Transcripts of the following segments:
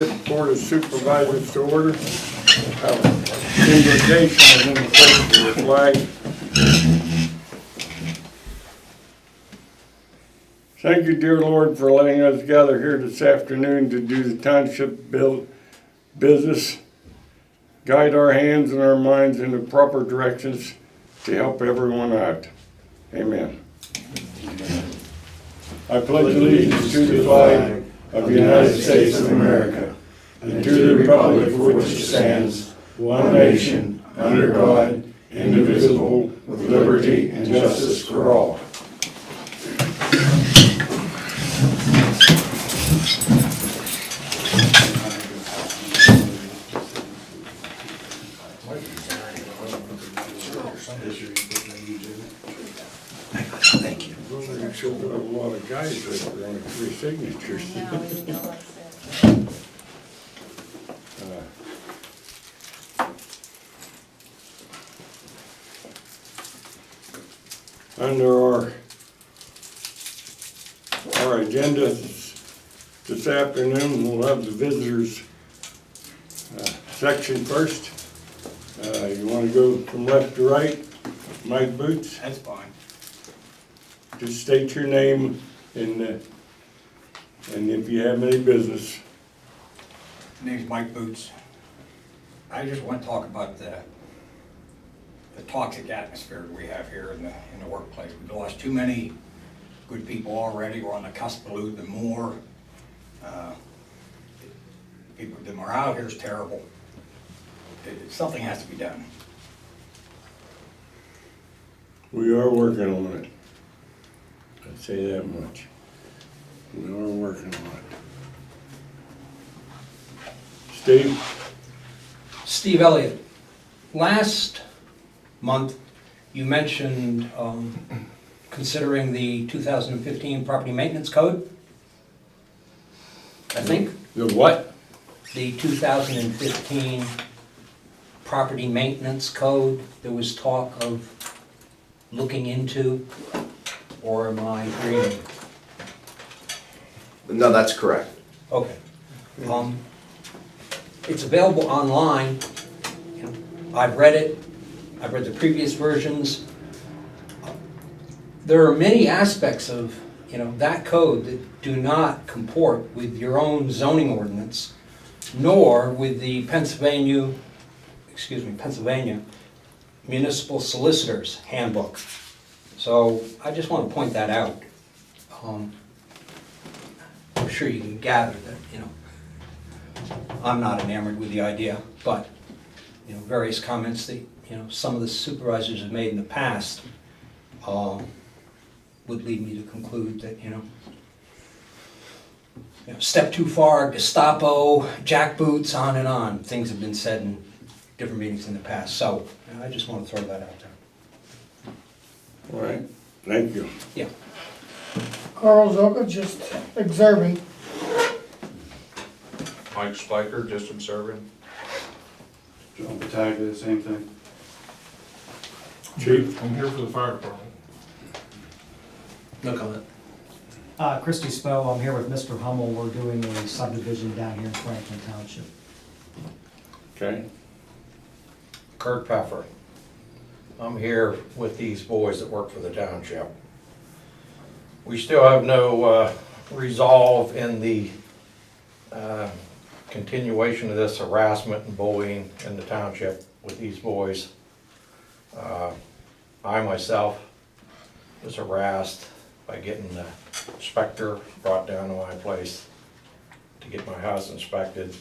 Board of Supervisors to order. Invocation and invocation of the flag. Thank you, dear Lord, for letting us gather here this afternoon to do the township business. Guide our hands and our minds in the proper directions to help everyone out. Amen. I pledge allegiance to the flag of the United States of America and to the republic for which it stands, one nation, under God, indivisible, with liberty and justice for all. Thank you. I'm sure we have a lot of guys that are on 3 signatures. Under our agenda this afternoon, we'll have the visitors section first. You want to go from left to right? Mike Boots? That's fine. Just state your name and if you have any business. Name's Mike Boots. I just want to talk about the toxic atmosphere we have here in the workplace. We've lost too many good people already. We're on the cusp of losing more. The morale here is terrible. Something has to be done. We are working on it. I'd say that much. We are working on it. Steve Elliott, last month you mentioned considering the 2015 property maintenance code, I think? The what? The 2015 property maintenance code, there was talk of looking into, or am I dreaming? No, that's correct. Okay. It's available online. You know, I've read it. I've read the previous versions. There are many aspects of that code that do not comport with your own zoning ordinance, nor with the Pennsylvania Municipal Solicitor's Handbook. So I just want to point that out. I'm sure you can gather that I'm not enamored with the idea, but various comments that some of the supervisors have made in the past would lead me to conclude that step too far, Gestapo, jackboots, on and on. Things have been said in different meetings in the past, so I just want to throw that out there. All right, thank you. Yeah. Carl Zoka, just observing. Mike Spiker, just observing. John Bataglia, same thing. Chief? I'm here for the fire department. No comment. Christy Spo, I'm here with Mr. Hummel. We're doing a subdivision down here in Franklin Township. Okay. Kurt Peffer. I'm here with these boys that work for the township. We still have no resolve in the continuation of this harassment and bullying in the township with these boys. I myself was harassed by getting the inspector brought down to my place to get my house inspected.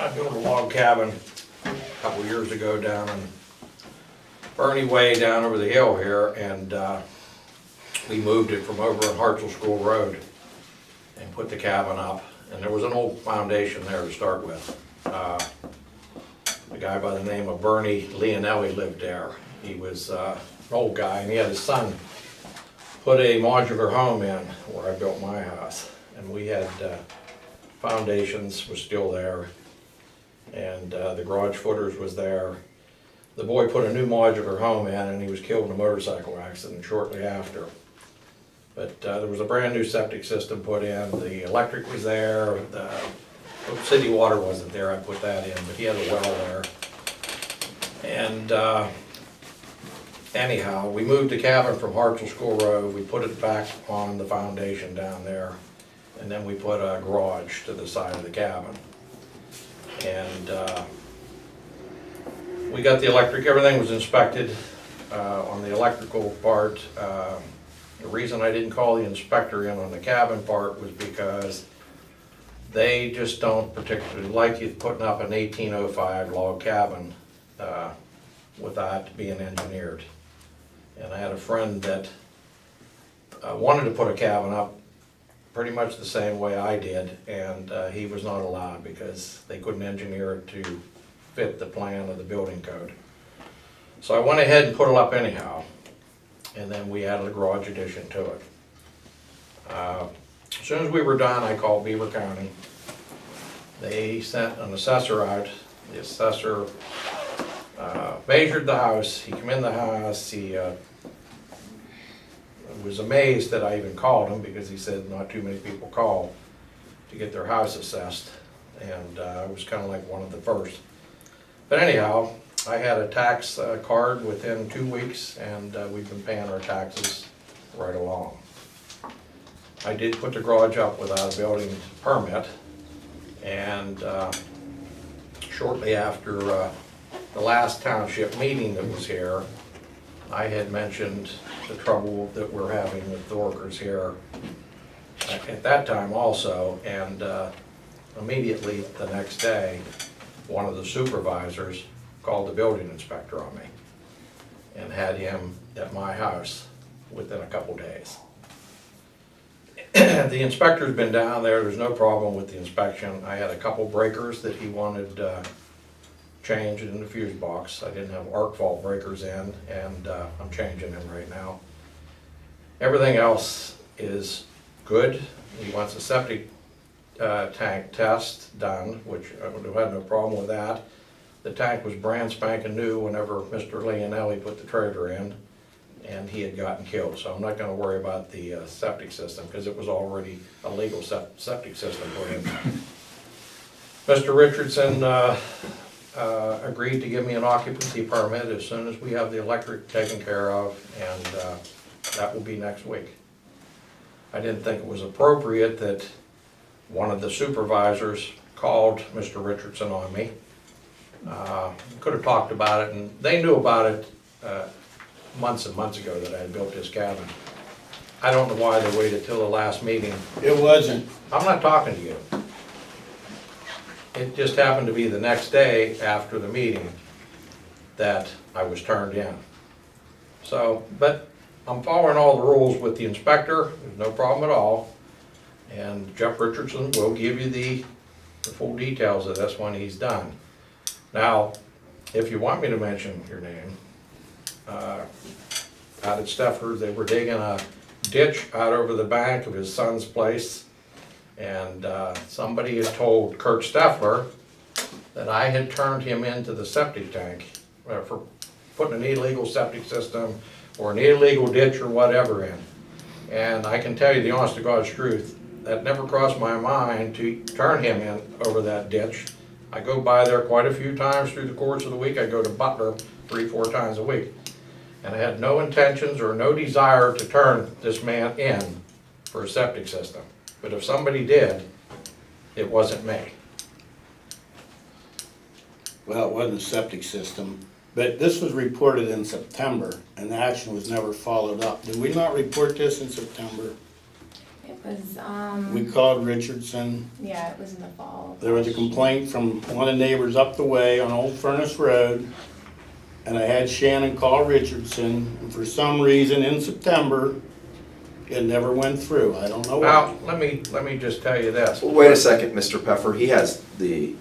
I built a log cabin a couple years ago down in Bernie Way down over the hill here, and we moved it from over on Hartsel School Road and put the cabin up. And there was an old foundation there to start with. A guy by the name of Bernie Leonelli lived there. He was an old guy, and he had his son put a modular home in where I built my house. And we had foundations was still there, and the garage footers was there. The boy put a new modular home in, and he was killed in a motorcycle accident shortly after. But there was a brand new septic system put in. The electric was there. The city water wasn't there, I put that in, but he had a well there. And anyhow, we moved the cabin from Hartsel School Road, we put it back on the foundation down there, and then we put a garage to the side of the cabin. And we got the electric, everything was inspected on the electrical part. The reason I didn't call the inspector in on the cabin part was because they just don't particularly like you putting up an 1805 log cabin without being engineered. And I had a friend that wanted to put a cabin up pretty much the same way I did, and he was not allowed because they couldn't engineer it to fit the plan of the building code. So I went ahead and put it up anyhow, and then we added a garage addition to it. As soon as we were done, I called Beaver County. They sent an assessor out. The assessor measured the house. He came in the house. He was amazed that I even called him because he said not too many people call to get their house assessed, and I was kind of like one of the first. But anyhow, I had a tax card within 2 weeks, and we've been paying our taxes right along. I did put the garage up without a building permit, and shortly after the last township meeting that was here, I had mentioned the trouble that we're having with the workers here at that time also, and immediately the next day, one of the supervisors called the building inspector on me and had him at my house within a couple days. The inspector's been down there, there's no problem with the inspection. I had a couple breakers that he wanted changed in the fuse box. I didn't have arc fault breakers in, and I'm changing them right now. Everything else is good. He wants a septic tank test done, which I had no problem with that. The tank was brand spanking new whenever Mr. Leonelli put the trailer in, and he had gotten killed. So I'm not going to worry about the septic system because it was already a legal septic system put in. Mr. Richardson agreed to give me an occupancy permit as soon as we have the electric taken care of, and that will be next week. I didn't think it was appropriate that one of the supervisors called Mr. Richardson on me. Could have talked about it, and they knew about it months and months ago that I had built this cabin. I don't know why they waited till the last meeting. It wasn't. I'm not talking to you. It just happened to be the next day after the meeting that I was turned in. So, but I'm following all the rules with the inspector, there's no problem at all. And Jeff Richardson will give you the full details of this when he's done. Now, if you want me to mention your name, out at Stefford, they were digging a ditch out over the bank of his son's place, and somebody had told Kurt Steffler that I had turned him into the septic tank for putting an illegal septic system or an illegal ditch or whatever in. And I can tell you the honest to God's truth, that never crossed my mind to turn him in over that ditch. I go by there quite a few times through the course of the week. I go to Butler 3-4 times a week. And I had no intentions or no desire to turn this man in for a septic system. But if somebody did, it wasn't me. Well, it wasn't a septic system, but this was reported in September, and the action was never followed up. Did we not report this in September? It was, We called Richardson. yeah, it was in the fall. There was a complaint from one of the neighbors up the way on Old Furnace Road, and I had Shannon call Richardson, and for some reason in September, it never went through. I don't know why. Now, let me just tell you this. Well, wait a second, Mr. Peffer, he has the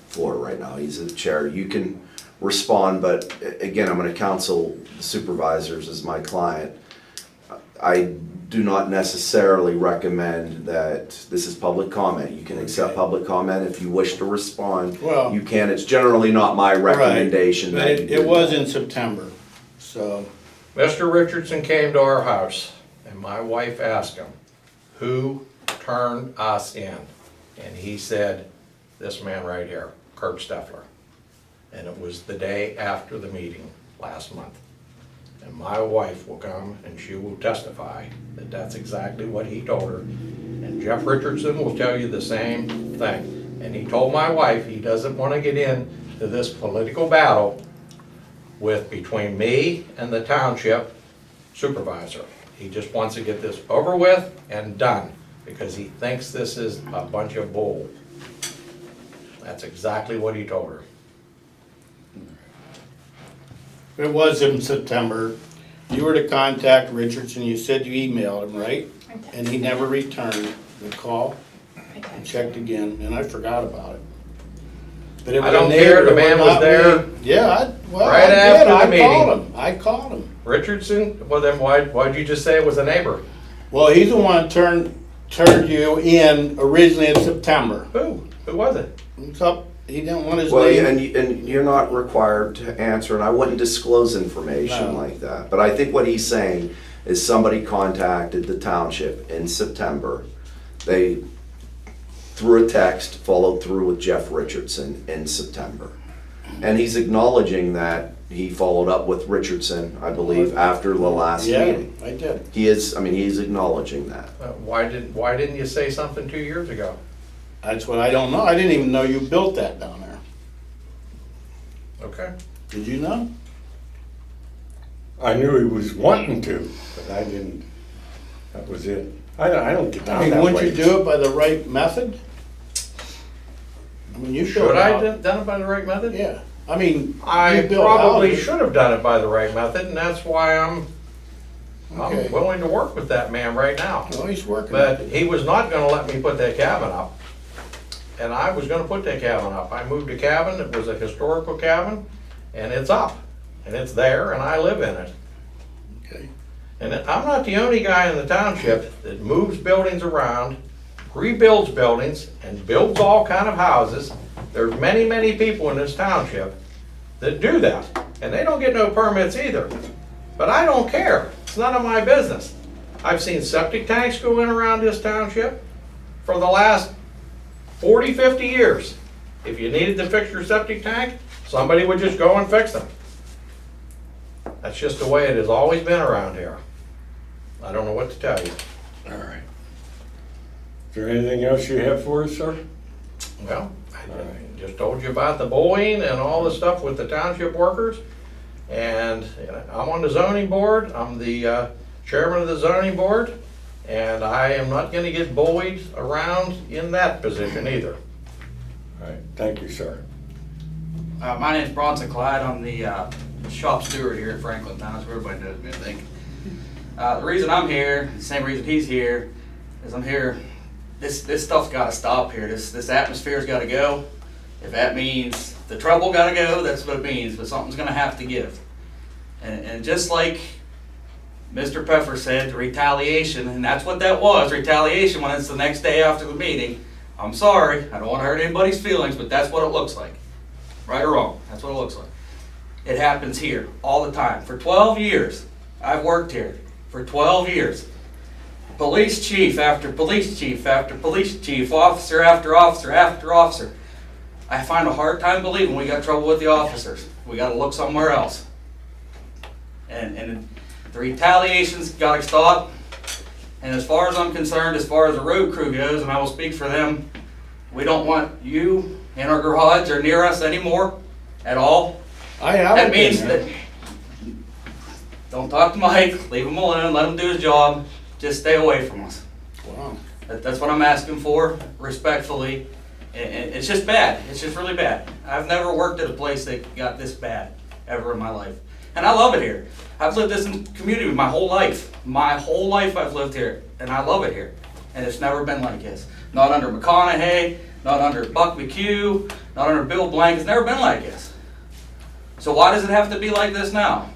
floor right now, he's the chair. You can respond, but again, I'm gonna counsel the supervisors as my client. I do not necessarily recommend that this is public comment. You can accept public comment if you wish to respond. Well, you can. It's generally not my recommendation. Right, but it was in September, so. Mr. Richardson came to our house, and my wife asked him, who turned us in? And he said, this man right here, Kurt Steffler. And it was the day after the meeting last month. And my wife will come and she will testify that that's exactly what he told her. And Jeff Richardson will tell you the same thing. And he told my wife he doesn't want to get into this political battle between me and the township supervisor. He just wants to get this over with and done because he thinks this is a bunch of bull. That's exactly what he told her. It was in September. You were to contact Richardson, you said you emailed him, right? I texted And he never returned the call. I I texted checked again, and I forgot about it. But it I was a don't neighbor, care, the it was man was not there me. Yeah, well, right I did, after the I meeting. called him, I called him. Richardson, well then why'd you just say it was a neighbor? Well, he's the one that turned you in originally in September. Who? Who was it? It's up, he didn't want his Well, name. and you're not required to answer, and I wouldn't disclose information No. like that. But I think what he's saying is somebody contacted the township in September. They, through a text, followed through with Jeff Richardson in September. And he's acknowledging that he followed up with Richardson, I believe, after the last Yeah, meeting. I did. He is, I mean, he's acknowledging that. Why didn't you say something 2 years ago? That's what I don't know. I didn't even know you built that down there. Okay. Did you know? I knew he was wanting to, but I didn't. That was it. I don't get I down mean, that wouldn't way. you do it by the right method? I mean, you built Should I hou- have done it by the right method? Yeah, I mean, I you built probably houses. should have done it by the right method, and that's why Okay. I'm willing to work with that man right now. Well, he's working. But he was not gonna let me put that cabin up. And I was gonna put that cabin up. I moved a cabin, it was a historical cabin, and it's up. And it's there, and I live in it. Okay. And I'm not the only guy in the township that moves buildings around, rebuilds buildings, and builds all kind of houses. There's many, many people in this township that do that, and they don't get no permits either. But I don't care, it's none of my business. I've seen septic tanks go in around this township for the last 40, 50 years. If you needed to fix your septic tank, somebody would just go and fix them. That's just the way it has always been around here. I don't know what to tell you. All right. Is there anything else you have for us, sir? Well, I just told you about the bullying and all the stuff with the township workers. And I'm on the zoning board. I'm the chairman of the zoning board. And I am not gonna get bullied around in that position either. All right, thank you, sir. My name's Bronson Clyde. I'm the shop steward here at Franklin Township. Everybody knows me, I think. The reason I'm here, the same reason he's here, is I'm here. This stuff's got to stop here. This atmosphere's got to go. If that means the trouble got to go, that's what it means. But something's going to have to give. And just like Mr. Peffer said, retaliation, and that's what that was, retaliation when it's the next day after the meeting. I'm sorry, I don't want to hurt anybody's feelings, but that's what it looks like. Right or wrong, that's what it looks like. It happens here all the time. For 12 years, I've worked here. For 12 years. Police chief after police chief after police chief, officer after officer after officer. I find a hard time believing we got trouble with the officers. We got to look somewhere else. And the retaliation's got to stop. And as far as I'm concerned, as far as the road crew goes, and I will speak for them, we don't want you in our garage or near us anymore at all. I haven't That been means there. that, don't talk to Mike, leave him alone, let him do his job, just stay away from us. Wow. That's what I'm asking for, respectfully. And it's just bad, it's just really bad. I've never worked at a place that got this bad, ever in my life. And I love it here. I've lived this community my whole life. My whole life I've lived here, and I love it here. And it's never been like this. Not under McConaughey, not under Buck McHugh, not under Bill Blank, it's never been like this. So why does it have to be like this now?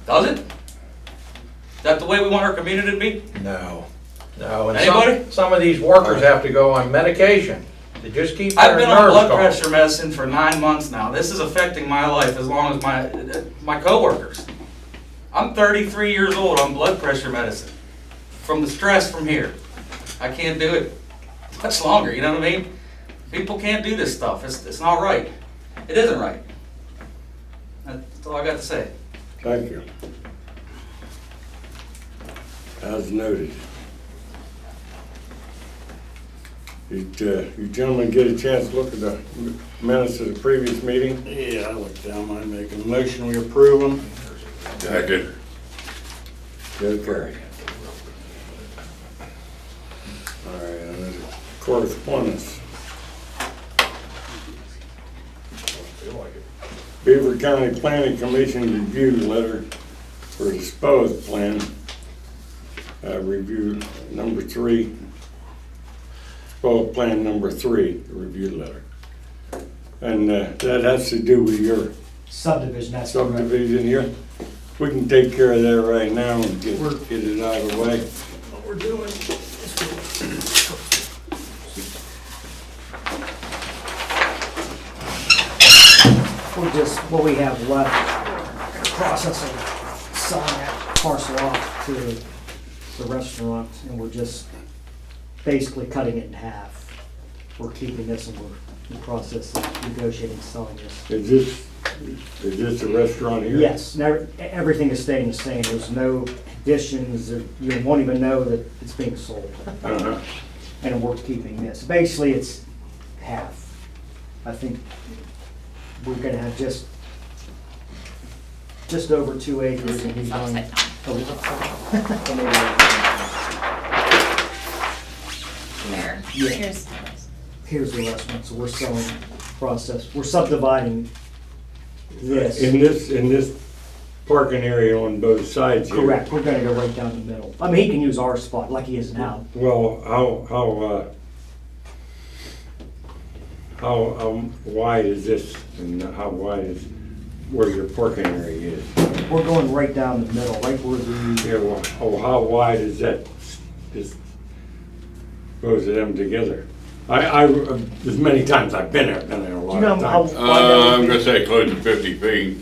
Does it? Is that the way we want our community to be? No. No, and Anybody? some of these workers have to go on medication to just keep I've their been on nerves blood calm. pressure medicine for 9 months now. This is affecting my life as long as my coworkers. I'm 33 years old on blood pressure medicine from the stress from here. I can't do it much longer, you know what I mean? People can't do this stuff. It's not right. It isn't right. That's all I got to say. Thank you. As noted. Did you gentlemen get a chance to look at the minutes of the previous meeting? Yeah, I looked down, I make a motion, we approve them. Second. Okay. All right, and then correspondence. Beaver County Planning Commission review letter for the disposed plan. Review number 3. Disposed plan number 3, the review letter. And that has to do with your Subdivision, that's correct. subdivision here. We can take care of that right now and get it out of the way. What we're doing. We're just, what we have left, processing, selling that parcel off to the restaurant, and we're just basically cutting it in half. We're keeping this and we're in the process of negotiating, selling this. Is this a restaurant here? Yes, everything is staying the same. There's no additions, you won't even know that it's being sold. Uh-huh. And we're keeping this. Basically, it's half. I think we're gonna have just over 2 acres and he's going. There, Yeah. Here's the restaurant, so we're selling we're subdividing this. In this parking area on both sides here? Correct, we're gonna go right down the middle. I mean, he can use our spot like he is now. Well, how wide is this and how wide is where your parking area is? We're going right down the middle, right where the, Yeah, well, how wide is that, this, both of them together? As many times I've been there a do lot you know of how times. wide that I'm would gonna be? say close to 50 feet,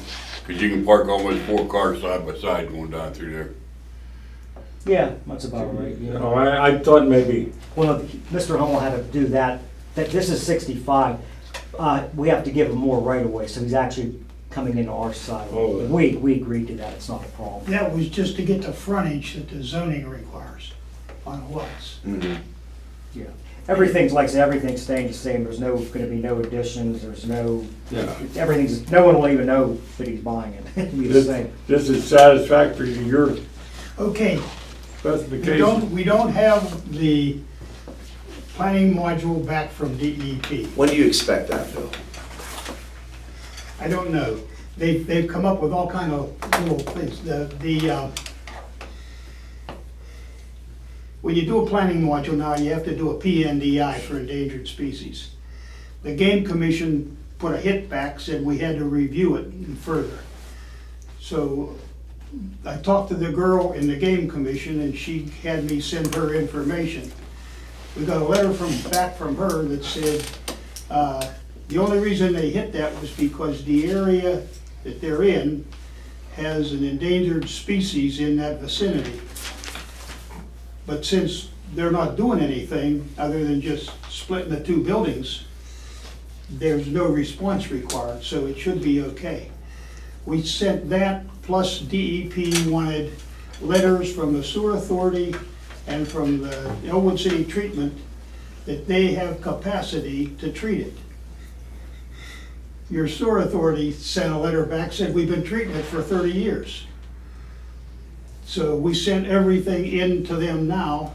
because you can park almost 4 cars side by side going down through there. Yeah, that's about right, yeah. Oh, I thought maybe, Well, Mr. Hummel had to do that, this is 65. We have to give him more right of way, so he's actually coming into our side. Oh. We agreed to that, it's not a problem. That was just to get the frontage that the zoning requires on lots. Mhm. Yeah. Everything's, like I said, everything's staying the same, there's gonna be no additions, there's no, yeah. no one will even know that he's buying it, it'll be the same. This is satisfactory to your Okay, specifications? we don't have the planning module back from DEP. When do you expect that, Phil? I don't know. They've come up with all kind of little things. When you do a planning module now, you have to do a PNDI for endangered species. The Game Commission put a hit back, said we had to review it further. So I talked to the girl in the Game Commission and she had me send her information. We got a letter back from her that said, the only reason they hit that was because the area that they're in has an endangered species in that vicinity. But since they're not doing anything other than just splitting the 2 buildings, there's no response required, so it should be okay. We sent that, plus DEP wanted letters from the sewer authority and from the Elwood City Treatment that they have capacity to treat it. Your sewer authority sent a letter back, said we've been treating it for 30 years. So we sent everything in to them now,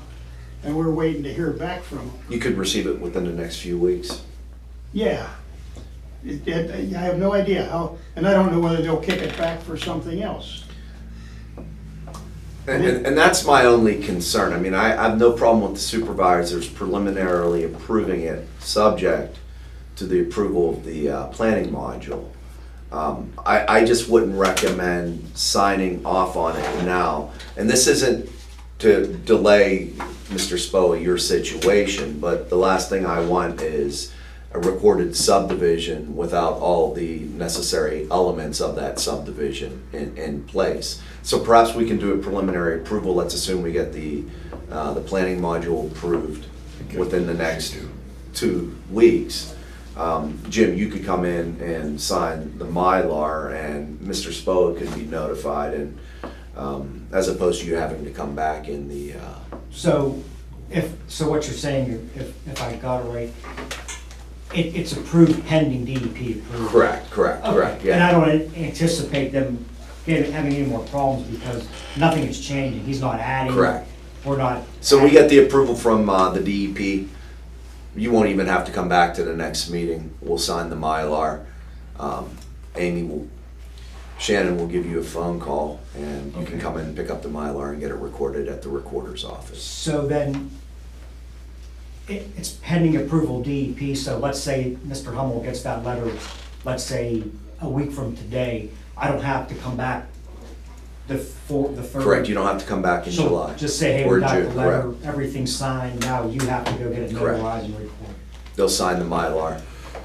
and we're waiting to hear back from them. You could receive it within the next few weeks. Yeah. I have no idea how, and I don't know whether they'll kick it back for something else. And that's my only concern. I mean, I have no problem with the supervisors preliminarily approving it, subject to the approval of the planning module. I just wouldn't recommend signing off on it now. And this isn't to delay, Mr. Spoa, your situation, but the last thing I want is a recorded subdivision without all the necessary elements of that subdivision in place. So perhaps we can do a preliminary approval. Let's assume we get the planning module approved within the next 2 weeks, Jim, you could come in and sign the Mylar and Mr. Spoa could be notified and, as opposed to you having to come back in the, So what you're saying, if I got it right, it's approved pending DEP approval? correct, Okay. yeah. And I don't anticipate them having any more problems because nothing is changing. He's not adding. Correct. We're not. So we get the approval from the DEP. You won't even have to come back to the next meeting. We'll sign the Mylar. Shannon will give you a phone call and you can come in and pick up the Mylar and get it recorded at the recorder's office. So then, it's pending approval DEP, so let's say Mr. Hummel gets that letter, let's say a week from today, I don't have to come back the third. Correct, you don't have to come back in So July. just say, hey, Or we got the June, letter, correct. everything's signed, now you have to go get it Correct. notarized and recorded. They'll sign the Mylar.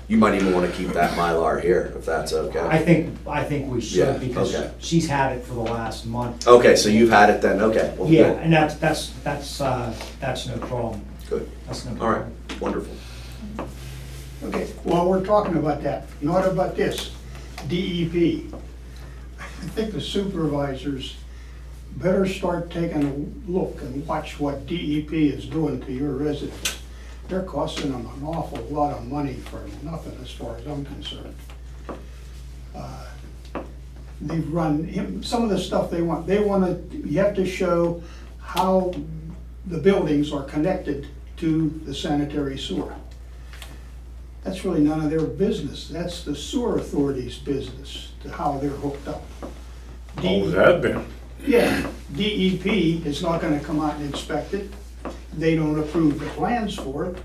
You might even want to keep that Mylar here, if that's okay. I think we Yeah, should, because okay. she's had it for the last month. Okay, so you've had it then, okay. Well, Yeah, good. and that's no problem. Good, That's no all problem. right, wonderful. Okay, while we're talking about that, not about this, DEP. I think the supervisors better start taking a look and watch what DEP is doing to your residents. They're costing them an awful lot of money for nothing as far as I'm concerned. They've run, some of the stuff they want you have to show how the buildings are connected to the sanitary sewer. That's really none of their business. That's the sewer authority's business, to how they're hooked up. All that been. Yeah, DEP is not gonna come out and inspect it. They don't approve the plans for it.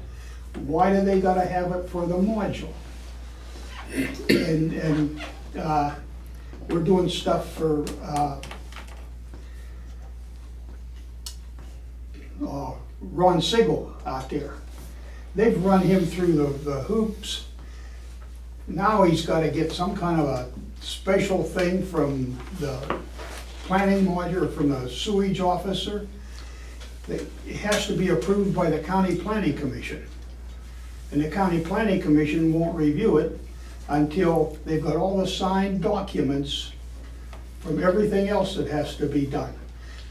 Why do they gotta have it for the module? And we're doing stuff for, Ron Sigel out there. They've run him through the hoops. Now he's gotta get some kind of a special thing from the planning module, from the sewage officer. It has to be approved by the county planning commission. And the county planning commission won't review it until they've got all the signed documents from everything else that has to be done.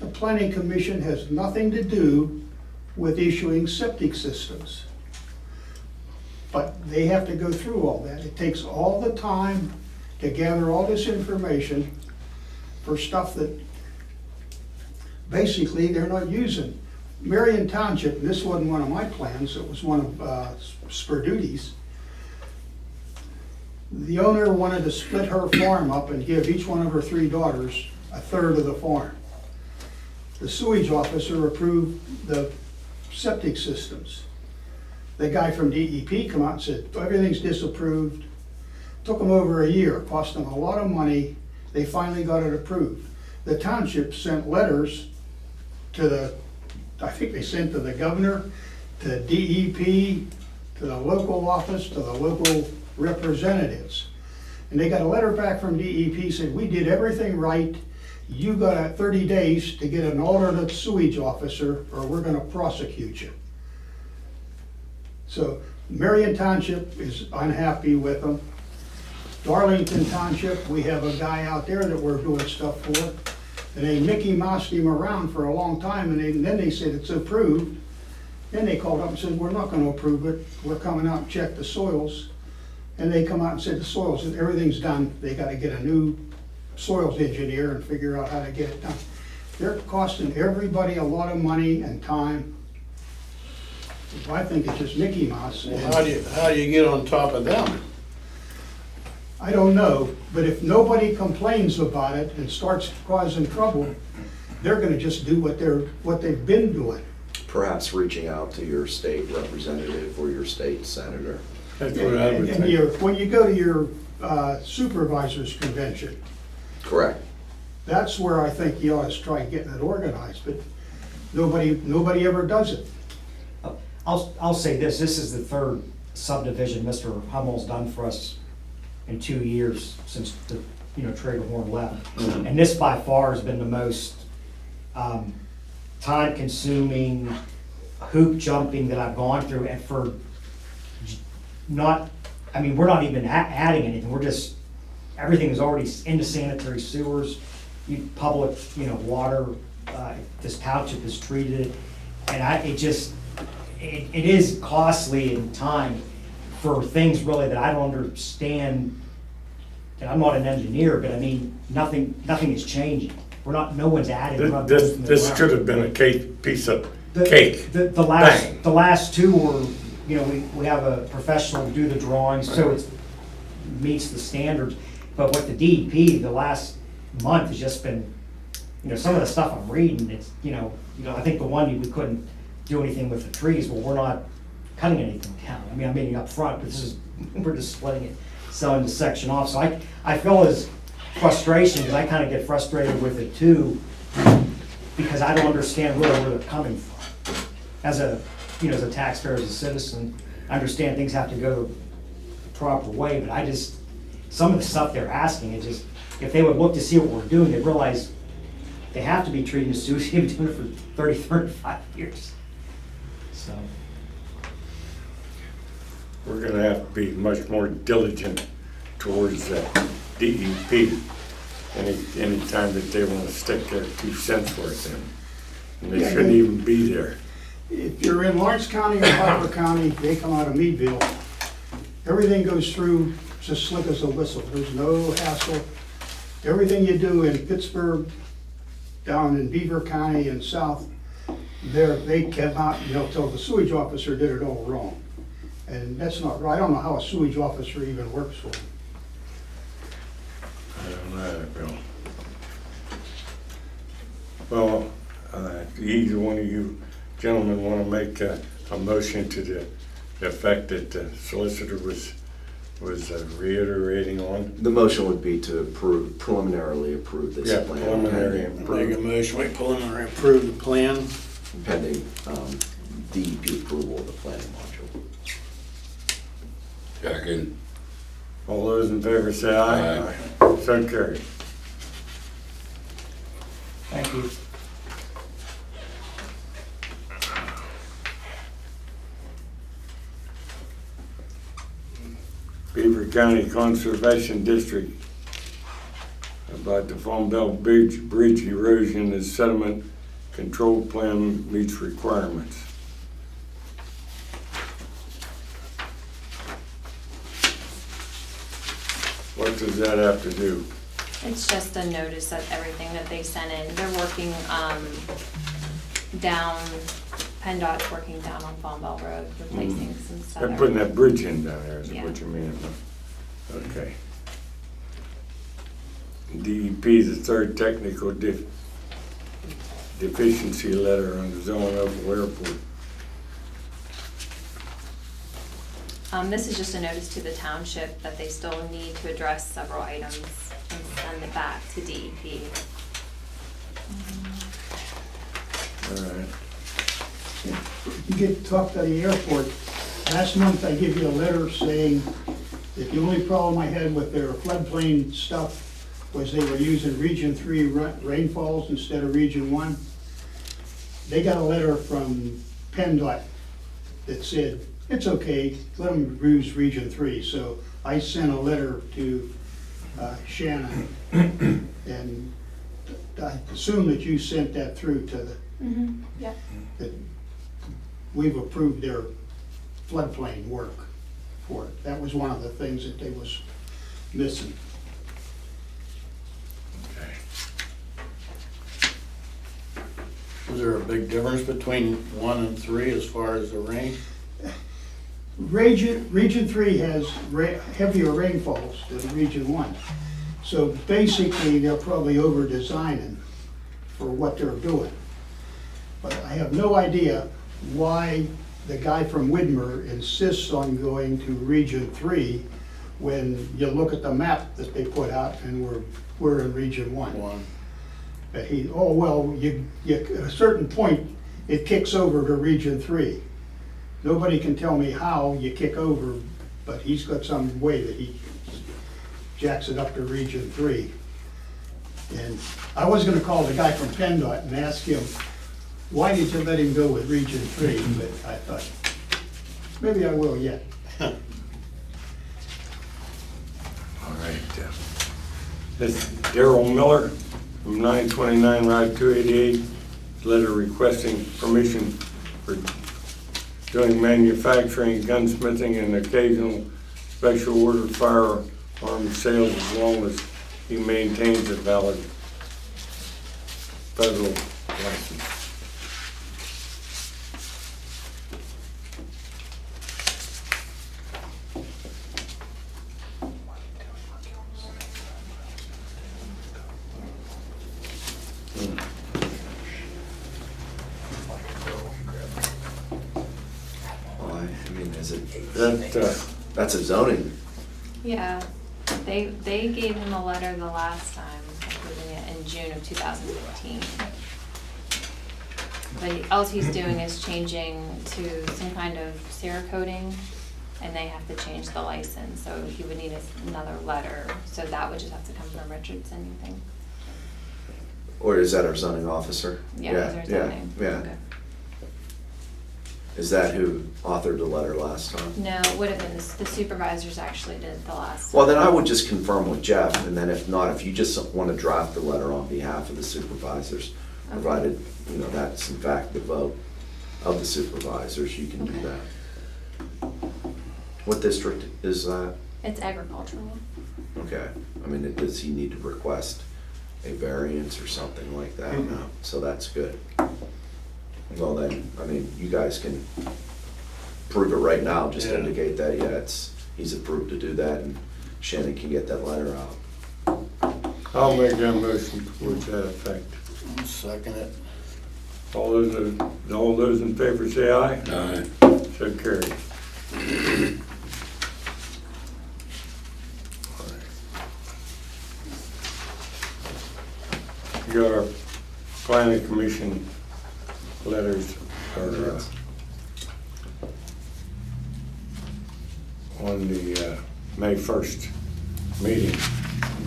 The planning commission has nothing to do with issuing septic systems. But they have to go through all that. It takes all the time to gather all this information for stuff that basically they're not using. Marion Township, and this wasn't one of my plans, it was one of Sperduti's. The owner wanted to split her farm up and give each one of her 3 daughters a third of the farm. The sewage officer approved the septic systems. The guy from DEP come out and said, everything's disapproved. Took them over a year, cost them a lot of money. They finally got it approved. The township sent letters to the, I think they sent to the governor, to DEP, to the local office, to the local representatives. And they got a letter back from DEP, said, we did everything right. You got 30 days to get an alternate sewage officer or we're gonna prosecute you. So Marion Township is unhappy with them. Darlington Township, we have a guy out there that we're doing stuff for. And they Mickey Moused him around for a long time and then they said it's approved. Then they called up and said, we're not gonna approve it. We're coming out and check the soils. And they come out and said the soils, everything's done. They gotta get a new soils engineer and figure out how to get it done. They're costing everybody a lot of money and time. I think it's just Mickey Mouse. Well, how do you get on top of them? I don't know, but if nobody complains about it and starts causing trouble, they're gonna just do what they've been doing. Perhaps reaching out to your state representative or your state senator. That's what I would And think. when you go to your supervisors convention, Correct. that's where I think you ought to try getting it organized, but nobody ever does it. I'll say this is the 3rd subdivision Mr. Hummel's done for us in 2 years since the, Trader Horn left. And this by far has been the most time-consuming hoop jumping that I've gone through, and not, I mean, we're not even adding anything, we're just, everything is already into sanitary sewers, public, water, this township is treated, and it is costly in time for things really that I don't understand, and I'm not an engineer, but I mean, nothing is changing. No one's adding. we're not This moving this around. could have been a piece of cake. The Bang. last two were, we have a professional do the drawings, so it meets the standards. But with the DEP, the last month has just been, some of the stuff I'm reading, it's, I think the one, we couldn't do anything with the trees, well, we're not cutting anything down. I mean, I'm meaning up front, but we're just splitting it, selling the section off. So I feel his frustration, because I kind of get frustrated with it too, because I don't understand really where they're coming from. As a taxpayer, as a citizen, I understand things have to go the proper way, but some of the stuff they're asking, if they would look to see what we're doing, they'd realize they have to be treating the sewage, they've been doing it for 30, 35 years. So. We're gonna have to be much more diligent towards DEP any time that they wanna stick their 2 cents worth in. And they shouldn't even be there. If you're in Lawrence County or Harper County, they come out of Meadville. Everything goes through just slick as a whistle. There's no hassle. Everything you do in Pittsburgh, down in Beaver County and south, they came out, till the sewage officer did it all wrong. And that's not right. I don't know how a sewage officer even works for them. I don't know, Bill. Well, either one of you gentlemen want to make a motion to the effect that the solicitor was reiterating on? The motion would be to preliminarily approve this Yeah, plan. preliminary pending- Make a motion, we preliminary approve the plan. Pending DEP approval of the planning module. Second. All those in favor say aye. Aye. So carried. Thank you. Beaver County Conservation District about the Farm Belt Bridge erosion and sediment control plan meets requirements. What does that have to do? It's just a notice of everything that they sent in. They're working, down, PennDOT's working down on Farm Belt Road, replacing some stuff. They're putting that bridge in down there, is Yeah. what you mean? Okay. DEP is the third technical deficiency letter on the zone of airport. This is just a notice to the township that they still need to address several items and send it back to DEP. All right. You get talk to the airport. Last month I gave you a letter saying that the only problem I had with their floodplain stuff was they were using Region 3 rainfalls instead of Region 1. They got a letter from PennDOT that said, it's okay, let them use Region 3. So I sent a letter to Shannon, and I assume that you sent that through to the, Yep. that we've approved their floodplain work for it. That was one of the things that they was missing. Okay. Is there a big difference between 1 and 3 as far as the rain? Region 3 has heavier rainfalls than Region 1. So basically, they're probably over-designing for what they're doing. But I have no idea why the guy from Widmer insists on going to Region 3 when you look at the map that they put out and we're in Region 1. But at a certain point, it kicks over to Region 3. Nobody can tell me how you kick over, but he's got some way that he jacks it up to Region 3. And I was gonna call the guy from PennDOT and ask him, why did you let him go with Region 3? But I thought, maybe I will yet. This Darrell Miller from 929 Route 288, letter requesting permission for doing manufacturing, gunsmithing, and occasional special order firearm sales as long as he maintains a valid federal license. Well, I mean, is it, That, that's a zoning, Yeah, they gave him a letter the last time, approving it in June of 2015. But all he's doing is changing to some kind of Cerakoting, and they have to change the license, so he would need another letter. So that would just have to come from Richardson, you think? or is that our zoning officer? Yeah, is there something? Yeah. Okay. Is that who authored the letter last time? No, it would have been, the supervisors actually did the last. Well, then I would just confirm with Jeff, and then if not, if you just want to draft the letter on behalf of the supervisors, provided, you know, that's in fact the vote of the supervisors, you can do Okay. that. What district is that? It's agricultural. Okay, I mean, does he need to request a variance or something like that? No, so that's good. Well then, I mean, you guys can prove it right now, just Yeah. indicate that, yeah, he's approved to do that, and Shannon can get that letter out. I'll make that motion towards that effect. I'll second it. All those in favor say aye. Aye. So carried. You got our planning commission letters are on the May 1st meeting.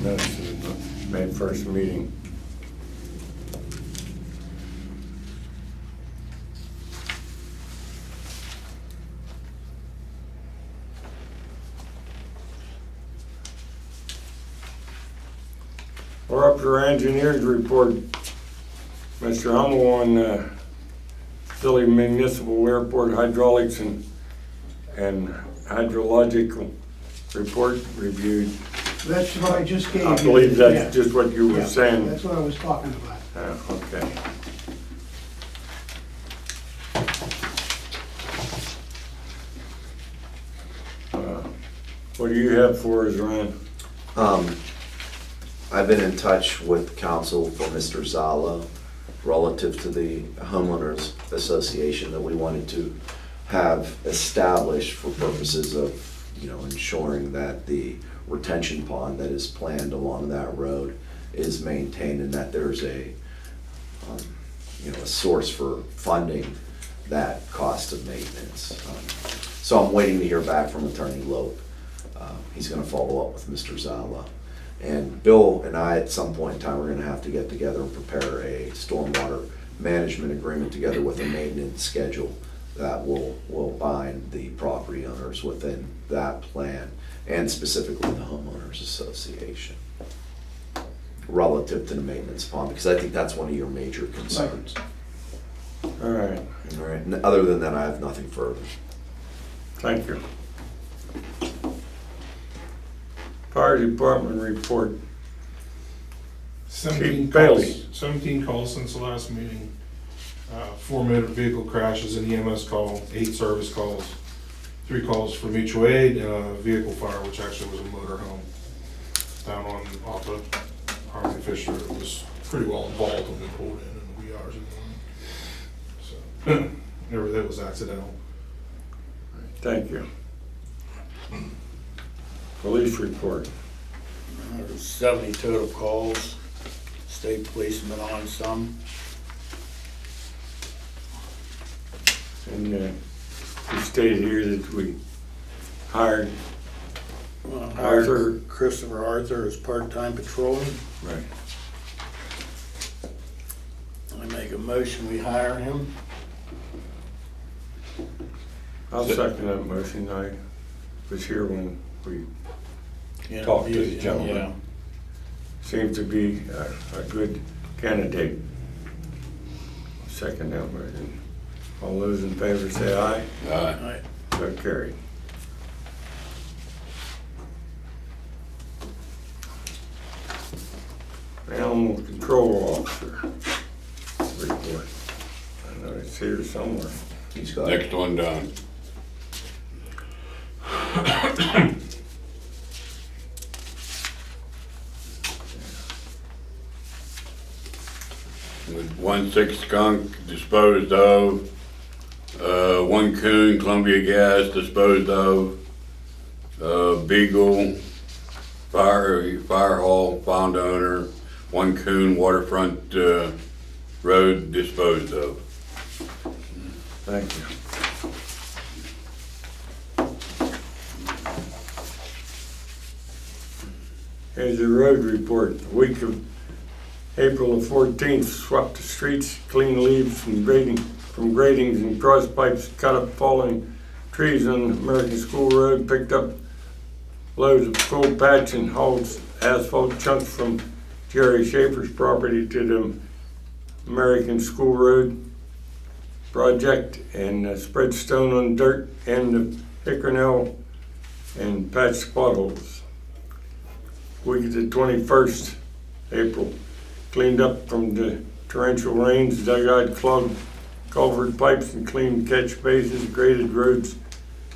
Notice of the May 1st meeting. We're up to our engineers report. Mr. Hummel on Philly Municipal Airport hydraulics and hydrological report reviewed. That's what I just gave you. I believe that's Yeah. just what you were Yeah, saying. That's what I was talking about. Okay. What do you have for us, Ryan? I've been in touch with counsel for Mr. Zala relative to the homeowners association that we wanted to have established for purposes of, you know, ensuring that the retention pond that is planned along that road is maintained, and that there's a, you know, a source for funding that cost of maintenance. So I'm waiting to hear back from Attorney Lope. He's gonna follow up with Mr. Zala. And Bill and I, at some point in time, we're gonna have to get together and prepare a stormwater management agreement together with a maintenance schedule that will bind the property owners within that plan, and specifically the homeowners association, relative to the maintenance pond, because I think that's one of your major concerns. All right, All right, and other than that, I have nothing further. thank you. Fire department report. 17 Chief Bailey. calls, 17 calls since the last meeting. 4 motor vehicle crashes, an EMS call, 8 service calls, 3 calls for mutual aid, and a vehicle fire, which actually was a motor home down on off of Harmony Fisher. It was pretty well involved when we pulled in the wee hours of the morning. So everything was accidental. Thank you. Police report. There was 70 total calls. State policemen on some. And you stated here that we hired Arthur. Christopher Arthur as part-time patrolman. Right. I make a motion, we hire him. I'll second that motion. I was here when we talk to the gentleman. Yeah. Seems to be a good candidate. Second that motion. All those in favor say aye. Aye. So carried. Animal Control Officer report. I know it's here somewhere. He's got Next one down. With 1 skunk disposed of, 1 coon Columbia gas disposed of, beagle, fire hall found owner, 1 coon waterfront road disposed of. Thank you. Here's the road report. The week of April the 14th, swept the streets, cleaned leaves from gratings and cross pipes, cut up falling trees on American School Road, picked up loads of coal patch and hauled asphalt chunks from Jerry Schaefer's property to the American School Road project, and spread stone on dirt and the Hickornell and patched potholes. Week of the 21st April, cleaned up from the torrential rains, dug out clogged culvert pipes and cleaned catch basins, graded roads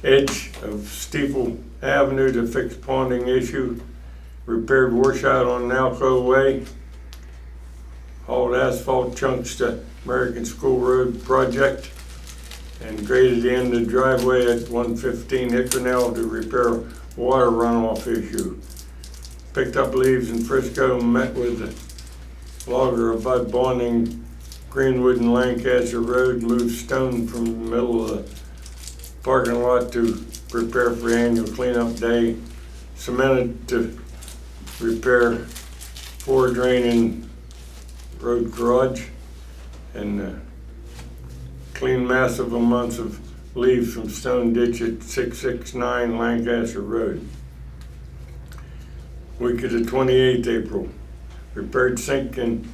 edge of Steeple Avenue to fix ponding issue, repaired washout on Nalco Way, hauled asphalt chunks to American School Road project, and graded in the driveway at 115 Hickornell to repair water runoff issue. Picked up leaves in Frisco, met with the logger about bonding Greenwood and Lancaster Road, moved stone from the middle of the parking lot to prepare for annual cleanup day, cemented to repair 4 drain in road garage, and clean massive amounts of leaves from stone ditch at 669 Lancaster Road. Week of the 28th April, repaired sink in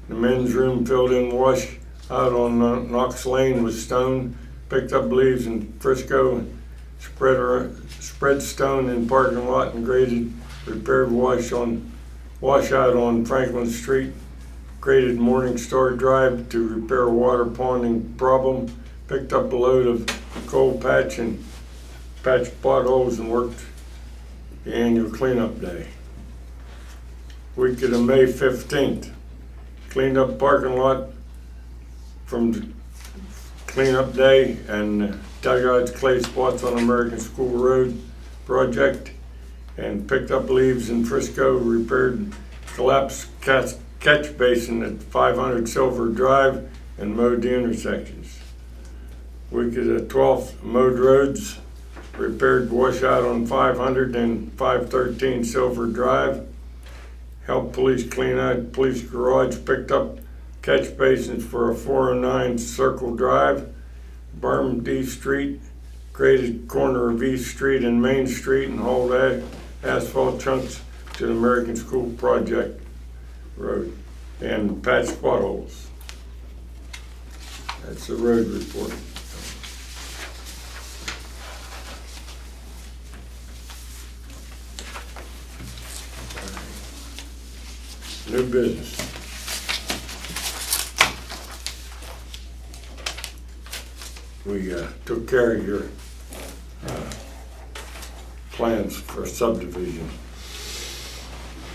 the men's room, filled in wash out on Knox Lane with stone, picked up leaves in Frisco, and spread stone in parking lot and graded, repaired washout on Franklin Street, graded Morning Star Drive to repair water ponding problem, picked up a load of coal patch and patched potholes and worked the annual cleanup day. Week of the May 15th, cleaned up parking lot from the cleanup day and dug out clay spots on American School Road project, and picked up leaves in Frisco, repaired collapsed catch basin at 500 Silver Drive, and mowed the intersections. Week of the 12th, mowed roads, repaired washout on 500 and 513 Silver Drive, helped police clean out police garage, picked up catch basins for a 409 Circle Drive, bermed D Street, graded corner of East Street and Main Street, and hauled asphalt chunks to the American School Project Road, and patched potholes. That's the road report. New business. We took care of your plans for subdivision,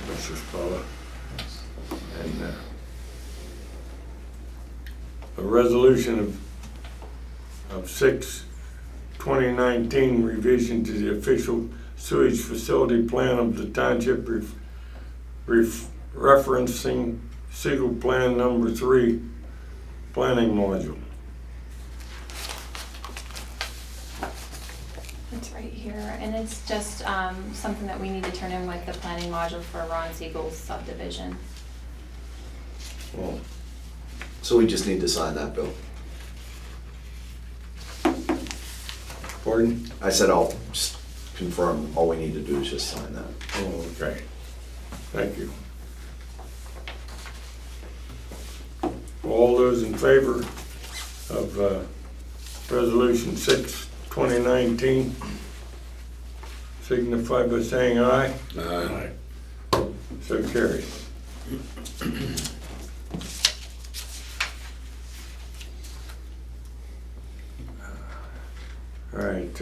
Mr. Spalla. And a resolution of 6/2019 revision to the official sewage facility plan of the township, referencing Siegel Plan Number 3 planning module. It's right here, and it's just something that we need to turn in with the planning module for Ron Siegel's subdivision. Well, So we just need to sign that bill. pardon? I said I'll just confirm, all we need to do is just sign that. Oh, okay. Thank you. All those in favor of Resolution 6, 2019, signify by saying aye. Aye. So carried. All right.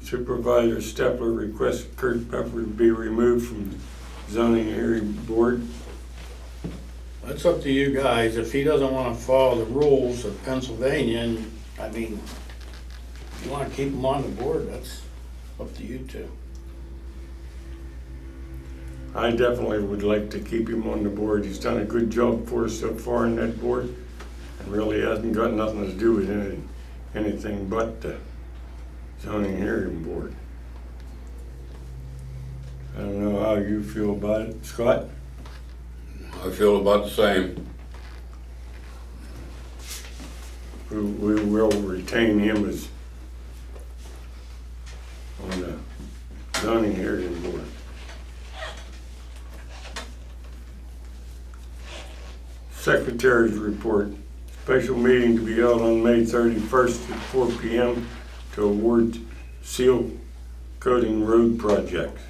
Supervisor Stepler requests Kurt Pepper to be removed from zoning hearing board. That's up to you guys. If he doesn't wanna follow the rules of Pennsylvania, and, I mean, if you wanna keep him on the board, that's up to you two. I definitely would like to keep him on the board. He's done a good job for us so far on that board, and really hasn't got nothing to do with anything but the zoning hearing board. I don't know how you feel about it, Scott? I feel about the same. We will retain him as on the zoning hearing board. Secretary's report. Special meeting to be held on May 31st at 4 p.m. to award seal coating road projects.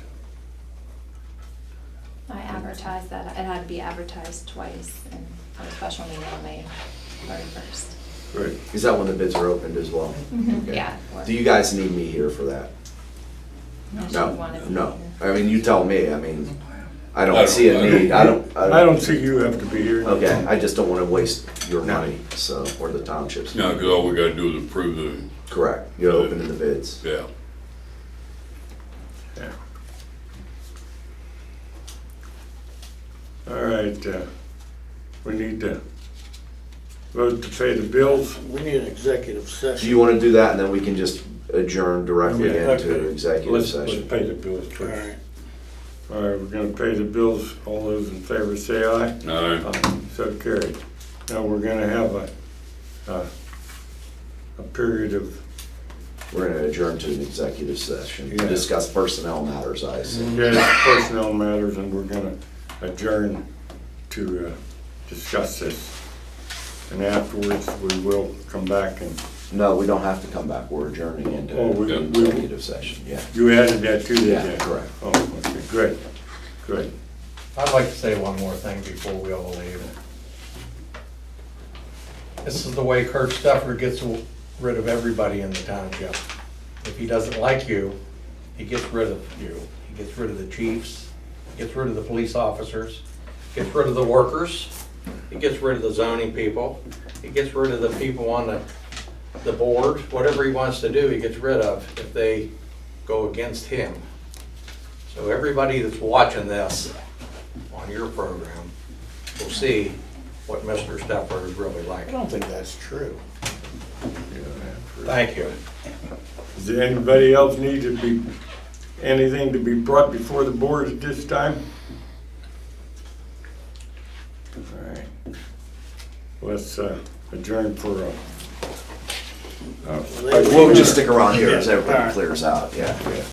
I advertised that, it had to be advertised twice and on a special meeting on May 31st. Right. Is that when the bids are opened as well? Okay. Yeah. Do you guys need me here for that? No. I mean, you tell me. I mean, I don't see a need. I don't see you have to be here. Okay, I just don't wanna waste your money, so, or the township's. No, because all we gotta do is approve the, Correct, you're opening the bids. yeah. Yeah. All right, we need to vote to pay the bills. We need an executive Do session. you wanna do that, and then we can just adjourn directly Yeah, into okay. executive Let's session? pay the bills All first. right. All right, we're gonna pay the bills. All those in favor say aye. Aye. So carried. Now, we're gonna have a period of, We're gonna adjourn to an executive session, to Yeah. discuss personnel matters, I assume. personnel matters, and we're gonna adjourn to discuss this. And afterwards, we will come back and, No, we don't have to come back, we're adjourning into Oh, we- an executive session, yeah. you added that to the Yeah, agenda? correct. Oh, okay, good, good. I'd like to say one more thing before we all leave. This is the way Kurt Steffer gets rid of everybody in the township. If he doesn't like you, he gets rid of you. He gets rid of the chiefs, he gets rid of the police officers, gets rid of the workers, he gets rid of the zoning people, he gets rid of the people on the board, whatever he wants to do, he gets rid of if they go against him. So everybody that's watching this on your program will see what Mr. Stepler is really like. I don't think that's true. Thank you. Does anybody else need to be, anything to be brought before the board at this time? All right. Let's adjourn for We'll just stick around here as everybody clears out, yeah.